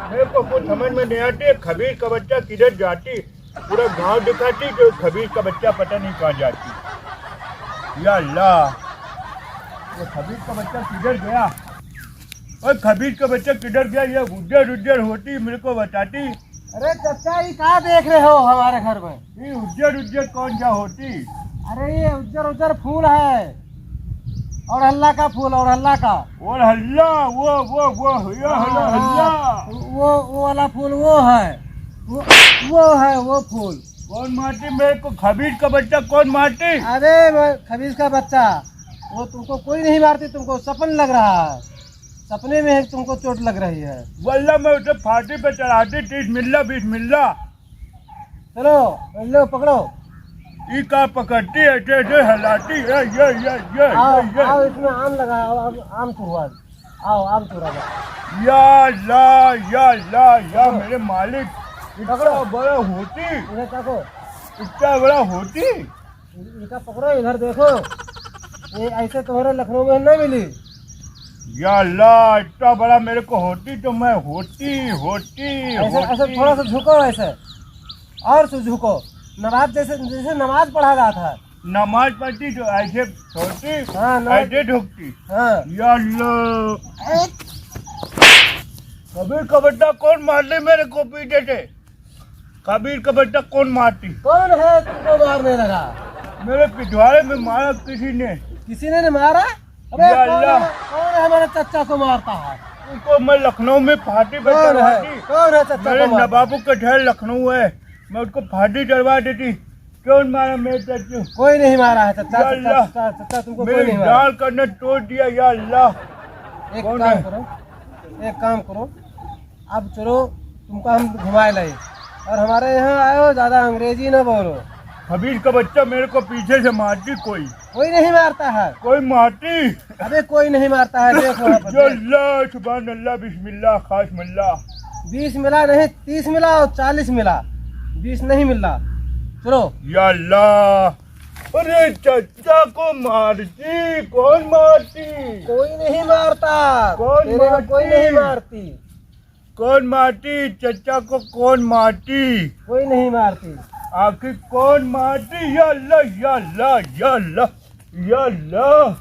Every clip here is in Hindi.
मेरे को कुछ समझ में नहीं आती, खबीर का बच्चा किधर जाती, पूरा गांव दिखाती जो खबीर का बच्चा पता नहीं कहाँ जाती। या अल्लाह, वो खबीर का बच्चा किधर गया? और खबीर का बच्चा किधर गया? ये उज्जर उज्जर होती मेरे को बताती। अरे चाचा ये कहाँ देख रहे हो हमारे घर में? ये उज्जर उज्जर कौन सा होती? अरे ये उज्जर उज्जर फूल है, और हल्ला का फूल, और हल्ला का, और हल्ला वो ये हल्ला वो वाला फूल वो है, वो है वो फूल। कौन मारती मेरे को? खबीर का बच्चा कौन मारती? अरे खबीज का बच्चा, वो तुमको कोई नहीं मारती, तुमको सपन लग रहा है, सपने में तुमको चोट लग रही है। वल्ला मैं उसे फांसी पे चढ़ाती, 30 मिल्ला 20 मिल्ला। चलो लो पकड़ो। ये का पकड़ती ऐसे ऐसे हिलाती है, ये आओ इसमें आम लगाओ, आम चुरवा, आओ आम चुरा। या ला मेरे मालिक, इतना बड़ा होती, इधर देखो, इतना बड़ा होती। इनका पकड़ो, इधर देखो, ये ऐसे तुम्हारे लखनऊ में नहीं मिली। या अल्लाह, इतना बड़ा मेरे को होती तो मैं होती ऐसे थोड़ा सा झुको, ऐसे और से झुको, नमाज जैसे नमाज पढ़ा रहा था। नमाज पढ़ती तो ऐसे होती, हाँ ऐसे ढुकती। हाँ। या अल्लाह, कबीर का बच्चा कौन मारती मेरे को पीछे से? कबीर का बच्चा कौन मारती? कौन है तुमको मारने लगा? मेरे पिछवाड़े में मारा किसी ने। किसी ने मारा? अबे या अल्लाह, कौन है हमारे चचा को मारता है? उनको मैं लखनऊ में फांसी पे चढ़वाती। कौन है चचा मेरे को मारता? नवाबों का शहर लखनऊ है, मैं उसको फांसी चढ़वा देती। कौन मारा मेरे चच्चू? कोई नहीं मारा है चचा, या अल्लाह, चचा तुमको कोई मेरे नहीं मारा। डाल करने तोड़ दिया। या अल्लाह, एक कौन काम है? करो, एक काम करो, अब चलो तुमको हम घुमाए लाए, और हमारे यहाँ आयो, ज्यादा अंग्रेजी न बोलो। खबीर का बच्चा मेरे को पीछे से मारती, कोई नहीं मारता है। कोई मारती। अबे कोई नहीं मारता है, देखो वहाँ पर, या अल्लाह, सुभान अल्लाह, बिस्मिल्लाह, खास मल्ला। 20 मिला नहीं, 30 मिला और 40 मिला, 20 नहीं मिला। चलो। या अल्लाह, अरे चचा को मारती, कौन मारती? कोई नहीं मारता, कौन तेरे को मारती? कोई नहीं मारती, कौन मारती? चचा को कौन मारती? कोई नहीं मारती। आखिर कौन मारती? या अल्लाह, या अल्लाह, या अल्लाह, या अल्लाह,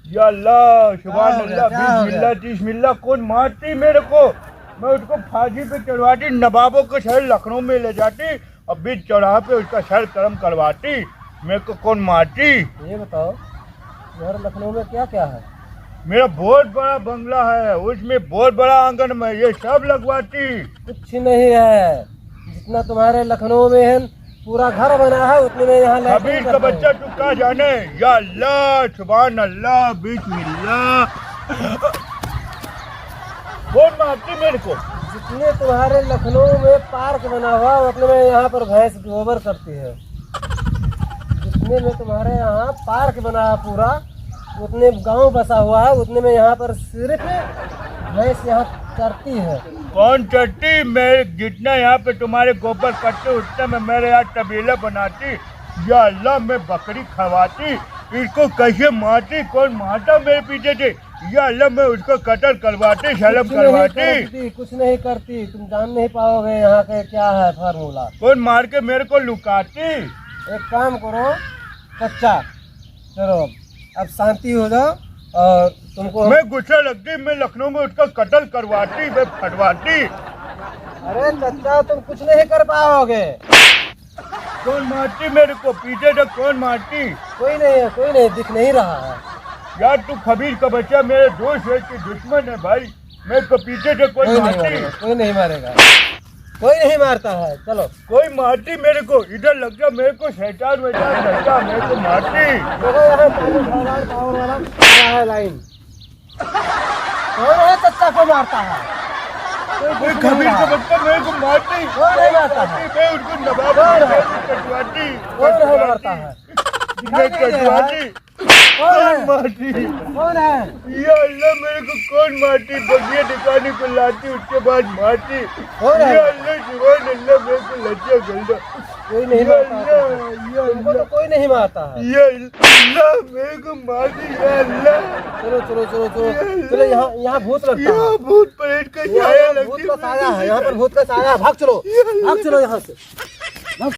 या अल्लाह, सुभान अल्लाह, बिस्मिल्लाह बिस्मिल्लाह। कौन मारती मेरे को? मैं उसको फांसी पे चढ़वाती, नवाबों के शहर लखनऊ में ले जाती, और बीच चौराहे पे उसका सर कर्म करवाती। मेरे को कौन मारती? ये बताओ तुम्हारे लखनऊ में क्या क्या है? मेरा बहुत बड़ा बंगला है, उसमें बहुत बड़ा आंगन में ये सब लगवाती। कुछ नहीं है, जितना तुम्हारे लखनऊ में है पूरा घर बना है, उतने में यहाँ खबीर का बच्चा तू क्या जाने? या अल्लाह, सुभान अल्लाह, बिस्मिल्लाह। कौन मारती मेरे को? जितने तुम्हारे लखनऊ में पार्क बना हुआ, उतने में यहाँ पर भैंस गोबर करती है। जितने में तुम्हारे यहाँ पार्क बना है पूरा, उतने गांव बसा हुआ है, उतने में यहाँ पर सिर्फ भैंस यहाँ चरती है। कौन चढ़ती? मैं जितना यहाँ पे तुम्हारे गोबर करते उतना मैं मेरे यहाँ तबेला बनाती। या अल्लाह, मैं बकरी खवाती। इसको कैसे मारती? कौन मारता मेरे पीछे से? या अल्लाह, मैं उसको कत्ल करवाती, शलम करवाती। कुछ नहीं करती, तुम जान नहीं पाओगे यहाँ के क्या है फार्मूला। कौन मार के मेरे को लुकाती? एक काम करो चचा, चलो अब शांति हो जाओ, और तुमको मैं गुस्सा लगती, मैं लखनऊ में उसका कत्ल करवाती, मैं फटवाती। अरे चचा तुम कुछ नहीं कर पाओगे। कौन मारती मेरे को पीछे से? कौन मारती? कोई नहीं है, कोई नहीं, दिख नहीं रहा है। यार तू खबीर का बच्चा मेरे दोस्त है कि दुश्मन है भाई? मेरे को पीछे से कोई मारती? कोई नहीं मारेगा, कोई नहीं मारता है। चलो कोई मारती मेरे को, इधर लग जा, मेरे को शैतान वैतान लगता, मेरे को मारती। देखो यहाँ पावर वाला खड़ा है लाइन, कौन है चचा को मारता है? कोई खबीर का बच्चा मेरे को मारती, कौन नहीं मारता है? मैं उसको नवाब कटवाती, कौन है मारता है? मैं कटवाती। कौन मारती? कौन है? या अल्लाह, मेरे को कौन मारती? बगिया दिखाने को लाती, उसके बाद मारती। कौन है? या अल्लाह, सुभान अल्लाह, मेरे को लज्जा गलदा। कोई नहीं मारता है, तुमको तो कोई नहीं मारता है। या अल्लाह, मेरे को मारती। या अल्लाह, चलो चलो चलो चलो चलो, यहाँ यहाँ भूत लगता है, भूत प्रेत का छाया लगती आया है, यहाँ पर भूत कैसे आया है? भाग चलो यहाँ से।